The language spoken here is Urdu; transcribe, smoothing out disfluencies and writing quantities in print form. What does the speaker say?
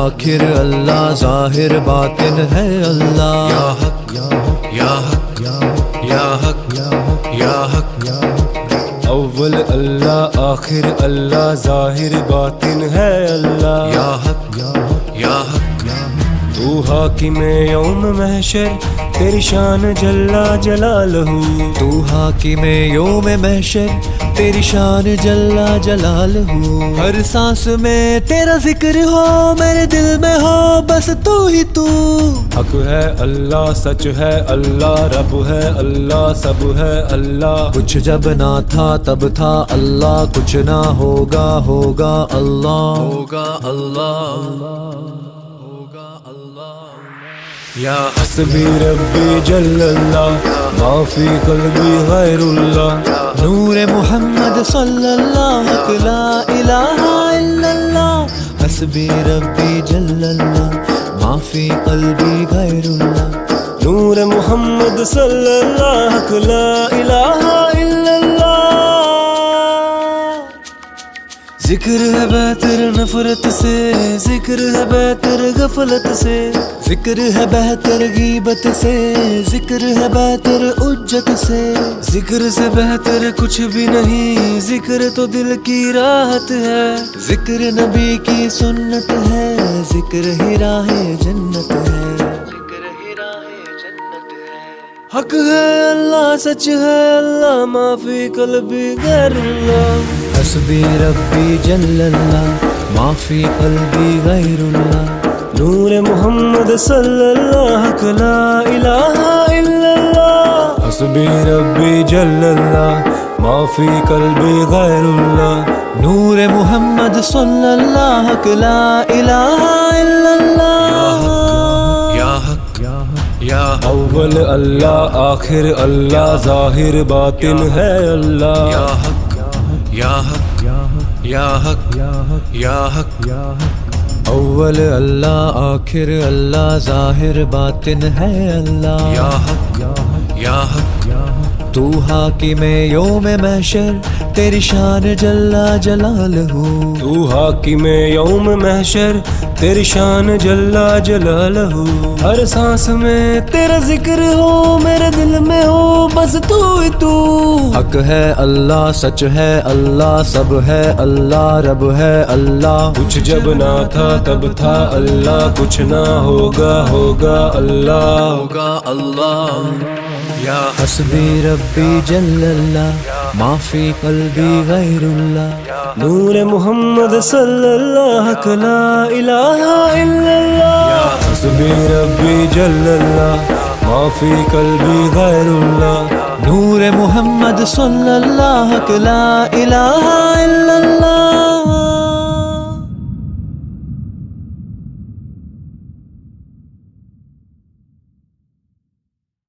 آخر اللہ ظاہر باطن ہے اللہ یا حق یا حق یا حق یا حق اول اللہ آخر اللہ ظاہر باطن ہے اللہ یا حق یا حق تو حاکم یوم محشر تیری شان جلا جلالہ تو حاکم یوم محشر تیری شان جلا جلالہ ہر سانس میں تیرا ذکر ہو میرے دل میں ہو بس تو ہی تو حق ہے اللہ سچ ہے اللہ رب ہے اللہ سب ہے اللہ کچھ جب نہ تھا تب تھا اللہ کچھ نہ ہوگا ہوگا اللہ ہوگا اللہ ہوگا اللہ یا حسبی ربی جل اللہ ما فی قلبی غیر اللہ نور محمد صلی اللہ لا الہ الا اللہ حسبی ربی جل اللہ ما فی قلبی غیر اللہ نور محمد صلی اللہ لا الہ الا اللہ ذکر ہے بہتر نفرت سے ذکر ہے بہتر غفلت سے ذکر ہے بہتر غیبت سے ذکر ہے بہتر عجت سے ذکر سے بہتر کچھ بھی نہیں ذکر تو دل کی راحت ہے ذکر نبی کی سنت ہے ذکر ہی راہ جنت ہے حق ہے اللہ سچ ہے اللہ ما فی قلبی غیر اللہ حسبی ربی جل اللہ ما فی قلبی غیر اللہ نور محمد صلی اللہ لا الہ الا اللہ حسبی ربی جل اللہ ما فی قلبی غیر اللہ نور محمد صلی اللہ لا الہ الا اللہ یا حق یا حق اول اللہ آخر اللہ ظاہر باطن ہے اللہ یا حق یا حق یا حق یا حق اول اللہ آخر اللہ ظاہر باطن ہے اللہ یا حق یا حق تو حاکم یوم محشر تیری شان جلا جلالہ تو حاکم یوم محشر تیری شان جلا جلالہ ہر سانس میں تیرا ذکر ہو میرے دل میں ہو بس تو ہی تو حق ہے اللہ سچ ہے اللہ سب ہے اللہ رب ہے اللہ کچھ جب نہ تھا تب تھا اللہ کچھ نہ ہوگا ہوگا اللہ ہوگا اللہ یا حسبی ربی جل اللہ ما فی قلبی غیر اللہ نور محمد صلی اللہ لا الہ الا اللہ حسبی ربی جل اللہ ما فی قلبی غیر اللہ نور محمد صلی اللہ لا الہ الا اللہ